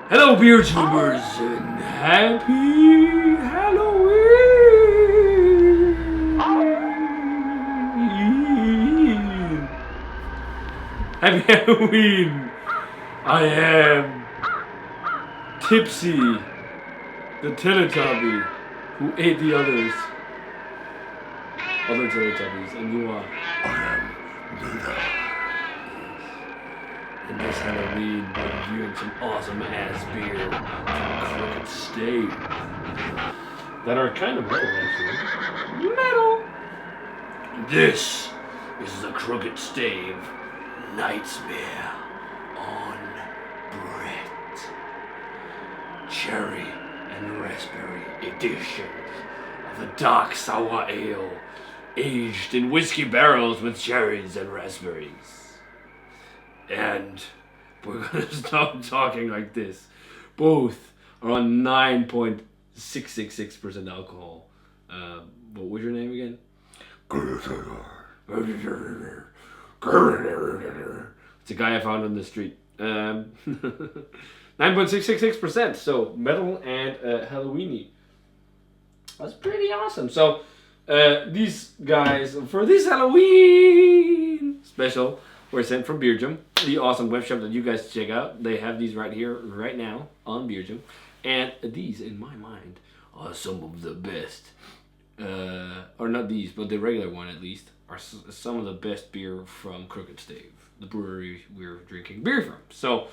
Hello, beer tubers, and happy Halloween! Happy Halloween! I am Tipsy, the Teletubby, who ate the other Teletubbies, and you are. I am Luda. And this Halloween, we're reviewing some awesome ass beer from Crooked Stave that are kind of metal, actually. Metal! This is the Crooked Stave Nightmare on Bread. Cherry and raspberry edition of a dark sour ale aged in whiskey barrels with cherries and raspberries. And we're gonna stop talking like this. Both are on 9.666% alcohol. What was your name again? It's a guy I found on the street. 9.666%. So metal and Halloweeny. That's pretty awesome. So these guys for this Halloween special were sent from Beerjum, the awesome web shop that you guys check out. They have these right here, right now, on Beerjum. And these, in my mind, are some of the best. Or not these, but the regular one at least, are some of the best beer from Crooked Stave, the brewery we're drinking beer from. So,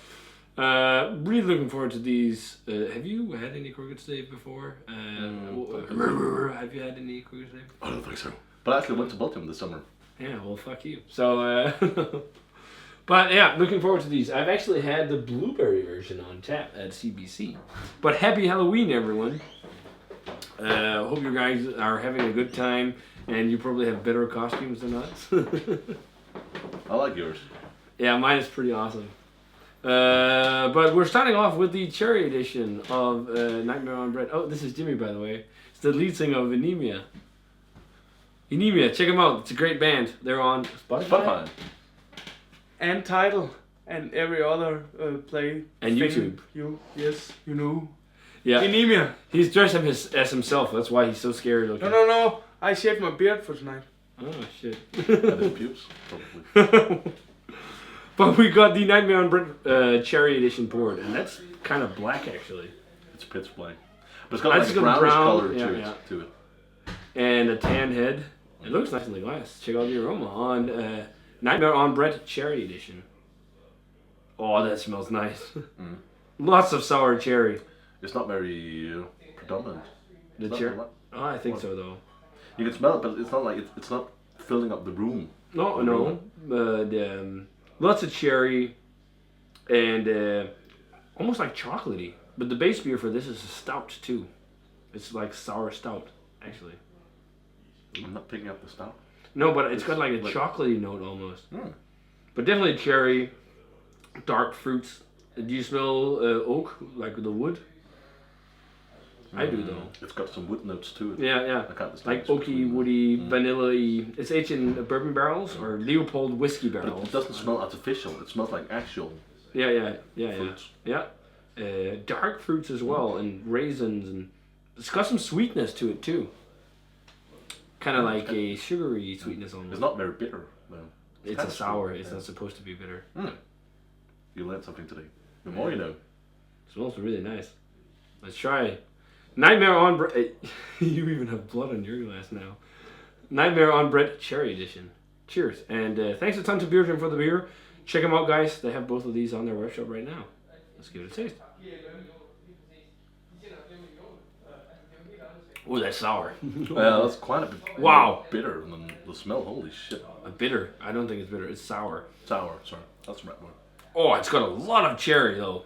really looking forward to these. Have you had any Crooked Stave before? Have you had any Crooked Stave? I don't think so. But I actually went to Baltimore this summer. Yeah, well, fuck you. So, but yeah, looking forward to these. I've actually had the blueberry version on tap at CBC. But happy Halloween, everyone. Hope you guys are having a good time, and you probably have better costumes than us. I like yours. Yeah, mine is pretty awesome. But we're starting off with the cherry edition of Nightmare on Bread. Oh, this is Jimmy, by the way. It's the lead singer of Anemia. Anemia, check them out. It's a great band. They're on Spotify. And Tidal. And every other play. And thing. YouTube. Yes, you know. Yeah. Anemia. He's dressed up as himself. That's why he's so scary looking. No. I shaved my beard for tonight. Oh, shit. That is pubes, probably. But we got the Nightmare on Bread Cherry Edition poured, and that's kind of black, actually. It's pitch black. But it's got like a got brownish brown, color yeah. to it. And a tan head. It looks nice in the glass. Check out the aroma on Nightmare on Bread Cherry Edition. Oh, that smells nice. Mm. Lots of sour cherry. It's not very predominant. The cherry? Oh, I think so, though. You can smell it, but it's not like it's not filling up the room. No. Lots of cherry and almost like chocolatey. But the base beer for this is a stout, too. It's like sour stout, actually. I'm not picking up the stout. No, but it's got like a chocolatey note almost. Mm. But definitely cherry, dark fruits. Do you smell oak, like the wood? I do, though. It's got some wood notes to it. Yeah. I can't Like oaky, woody, vanilla-y. It's aged in bourbon barrels or Leopold whiskey But barrels. it doesn't smell artificial. It smells like actual Yeah. fruits. Yeah. Dark fruits as well, and raisins, and it's got some sweetness to it too. Kind of like a sugary sweetness almost. It's not very bitter, though. It's a sour. It's not supposed to be bitter. You learned something today. The more you know. It smells really nice. Let's try. Nightmare on Bread. You even have blood on your glass now. Nightmare on Bread Cherry Edition. Cheers. And thanks a ton to Beerjum for the beer. Check them out, guys. They have both of these on their webshop right now. Let's give it a taste. Oh, that's sour. That's quite a bit bitter than the smell. Holy shit. Bitter. I don't think it's bitter. It's sour. Sour, sorry. That's the right word. Oh, it's got a lot of cherry, though.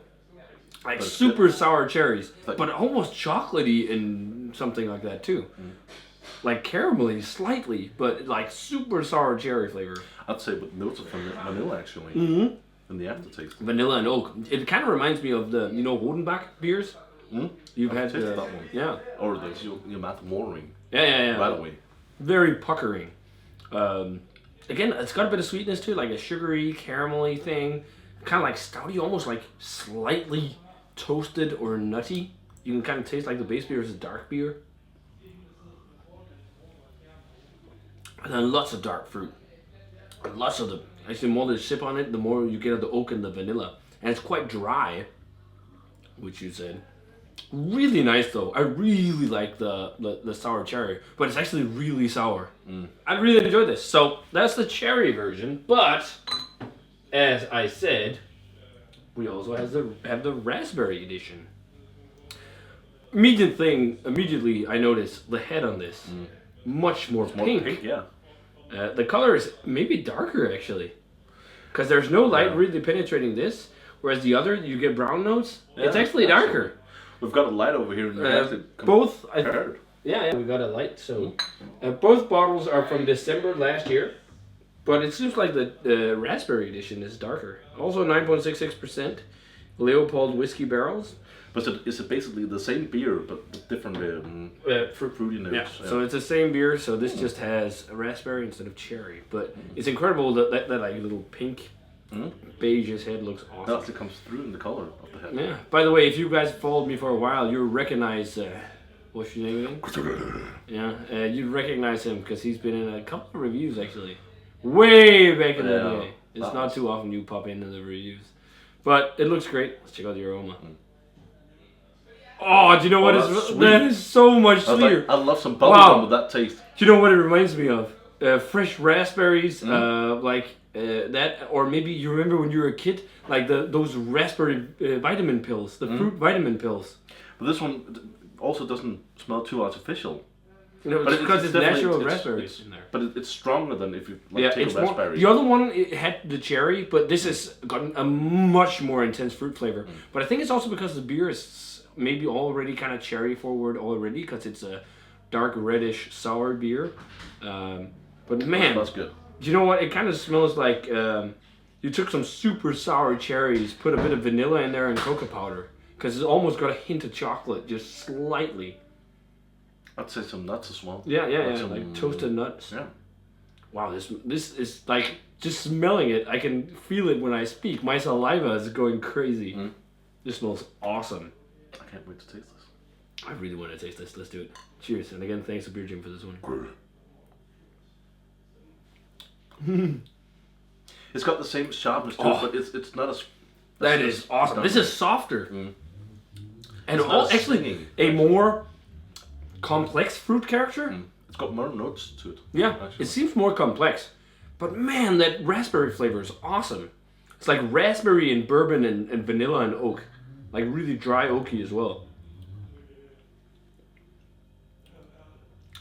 Like But super sour cherries. Like- But almost chocolatey and something like that, too. Like caramelly, slightly, but like super sour cherry flavor. I'd say with notes of vanilla, actually. In the aftertaste. Vanilla and oak. It kind of reminds me of the, Rodenbach beers. You've had tasted that one. Yeah. Or there's your mouth watering Yeah. right away. Very puckering. Again, it's got a bit of sweetness too, like a sugary, caramelly thing. Kind of like stouty, almost like slightly toasted or nutty. You can kind of taste like the base beer is a dark beer. And then lots of dark fruit. And lots of actually, the more they sip on it, the more you get of the oak and the vanilla. And it's quite dry, which you said. Really nice though. I really like the sour cherry, but it's actually really sour. I really enjoy this. So that's the cherry version, but as I said, we also have the raspberry edition. Immediately I noticed the head on this much more pink. Yeah. The color is maybe darker actually, because there's no light really penetrating this, whereas the other you get brown notes. It's actually darker. We've got a light over here. Both, we got a light. So, both bottles are from December last year, but it seems like the raspberry edition is darker. Also 9.66%, Leopold whiskey barrels. But is it basically the same beer but with different fruity notes? Yeah. So it's the same beer. So this just has a raspberry instead of cherry. But it's incredible that like little pink. Beige head looks awesome. That actually comes through in the color of the head. Yeah. By the way, if you guys followed me for a while, you recognize what's your name again? Yeah. You recognize him because he's been in a couple of reviews actually. Way back in the day. It's not too often you pop into the reviews, but it looks great. Let's check out the aroma. Oh, do you know what is that is so much sweeter. I love some bubblegum with that taste. Do you know what it reminds me of? Fresh raspberries, that, or maybe you remember when you were a kid, like those raspberry vitamin pills, the fruit vitamin pills. But this one also doesn't smell too artificial. No, but because it's natural raspberries in there. But it's stronger than if you take a raspberry. The other one it had the cherry, but this has gotten a much more intense fruit flavor. But I think it's also because the beer is maybe already kind of cherry forward already, because it's a dark reddish sour beer. But man, that's good. Do you know what? It kind of smells like you took some super sour cherries, put a bit of vanilla in there and cocoa powder, because it's almost got a hint of chocolate, just slightly. I'd say some nuts as well. Yeah, like toasted nuts. Yeah. Wow, this is like, just smelling it, I can feel it when I speak. My saliva is going crazy. This smells awesome. I can't wait to taste this. I really want to taste this. Let's do it. Cheers, and again, thanks to Beer Jim for this one. It's got the same sharpness to it, but it's not as... That is awesome. This is softer. And actually, a more complex fruit character. It's got more notes to it. Yeah, actually. it seems more complex. But man, that raspberry flavor is awesome. It's like raspberry and bourbon and vanilla and oak. Like really dry oaky as well.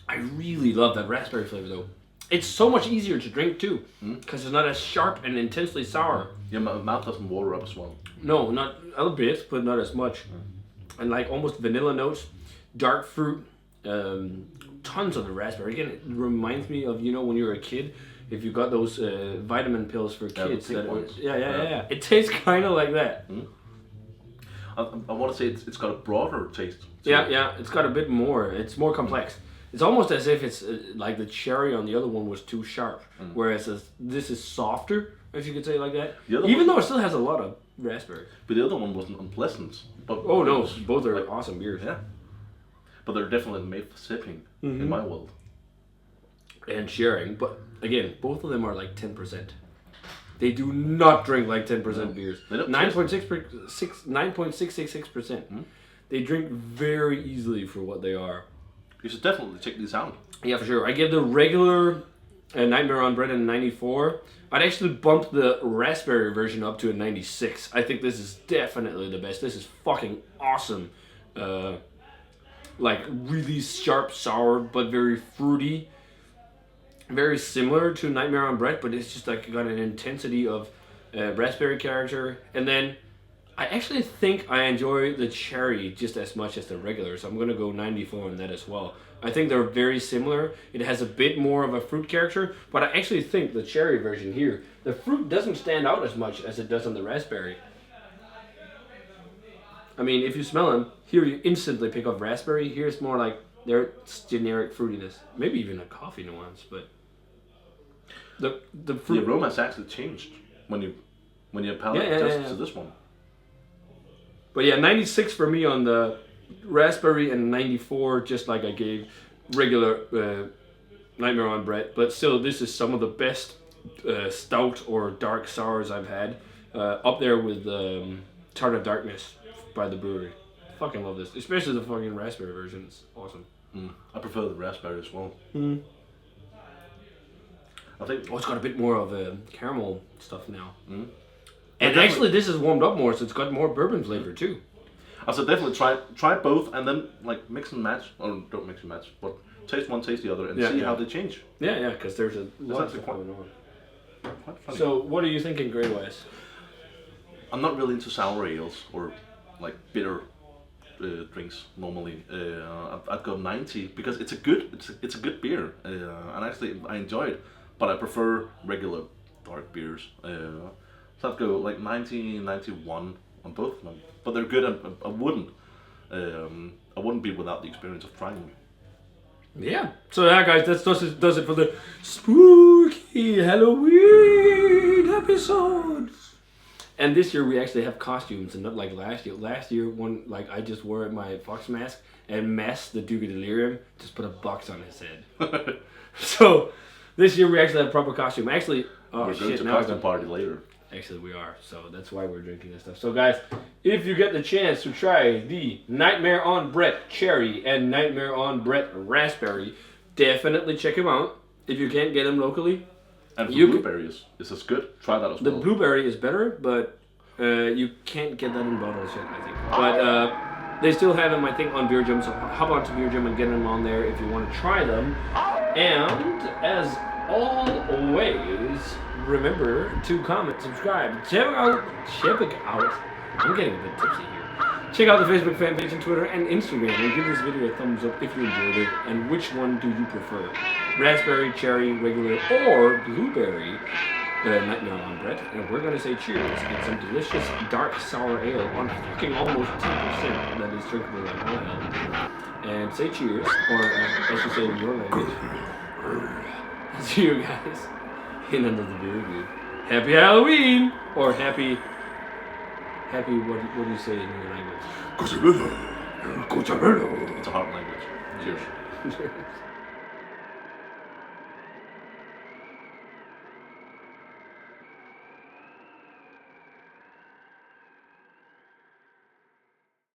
I really love that raspberry flavor though. It's so much easier to drink too, because it's not as sharp and intensely sour. Yeah, my mouth doesn't water up as well. No, not a bit, but not as much. And like almost vanilla notes, dark fruit, tons of the raspberry. Again, it reminds me of, when you were a kid, if you got those vitamin pills for kids. Yeah. It tastes kind of like that. I want to say it's got a broader taste. Yeah, it's got a bit more. It's more complex. It's almost as if it's like the cherry on the other one was too sharp, whereas this is softer, if you could say it like that. Even though it still has a lot of raspberry. But the other one wasn't unpleasant. But oh no, both are awesome beers. Yeah. But they're definitely made for sipping in my world. And sharing, but again, both of them are like 10%. They do not drink like 10% beers. 9.666%. They drink very easily for what they are. You should definitely check these out. Yeah, for sure. I give the regular Nightmare on Bread a 94. I'd actually bump the raspberry version up to a 96. I think this is definitely the best. This is fucking awesome. Like really sharp, sour, but very fruity. Very similar to Nightmare on Bread, but it's just like got an intensity of raspberry character. And then I actually think I enjoy the cherry just as much as the regular, so I'm going to go 94 on that as well. I think they're very similar. It has a bit more of a fruit character, but I actually think the cherry version here, the fruit doesn't stand out as much as it does on the raspberry. I mean, if you smell them, here you instantly pick up raspberry. Here it's more like their generic fruitiness. Maybe even a coffee nuance, but the fruit... The aroma has actually changed when your palate adjusts to this one. But yeah, 96 for me on the raspberry and 94 just like I gave regular Nightmare on Brett. But still, this is some of the best stout or dark sours I've had. Up there with Tart of Darkness by the Brewery. Fucking love this, especially the fucking raspberry version. It's awesome. I prefer the raspberry as well. I think. Oh, it's got a bit more of caramel stuff now. But And actually, this is warmed up more, so it's got more bourbon flavor too. I said definitely try both and then like mix and match, or don't mix and match, but taste one, taste the other, and see how they change. Yeah, because there's a lot of actually stuff going on. Quite funny. So, what are you thinking, grade wise? I'm not really into sour ales or like bitter drinks normally. I'd go 90 because it's a good beer, and actually I enjoy it. But I prefer regular dark beers. So I'd go like 90, 91 on both of them. But they're good. I wouldn't be without the experience of trying them. Yeah. So yeah, guys, that does it for the spooky Halloween episode. And this year we actually have costumes, and not like last year. Last year, I just wore my fox mask, and Mess, the Duke of Delirium, just put a box on his head. So this year we actually have proper costume. Actually, we're going to costume party later. Actually, we are. So that's why we're drinking this stuff. So guys, if you get the chance to try the Nightmare on Brett Cherry and Nightmare on Brett Raspberry, definitely check them out. If you can't get them locally. And the blueberry is as good. Try that as well. The blueberry is better, but you can't get that in bottles yet, I think. But they still have them, I think, on Beer Gym. So hop on to Beer Gym and get them on there if you want to try them. And as always, remember to comment, subscribe, check out. I'm getting a bit tipsy here. Check out the Facebook fan page and Twitter and Instagram, and give this video a thumbs up if you enjoyed it. And which one do you prefer? Raspberry, cherry, regular, or blueberry? Nightmare on Brett. And we're gonna say cheers. It's some delicious dark sour ale on fucking almost 10% that is drinkable like all hell. And say cheers, or as you say in your language. See you guys in another video. Happy Halloween! Or happy, what do you say in your language? It's a hard language. Cheers. Cheers.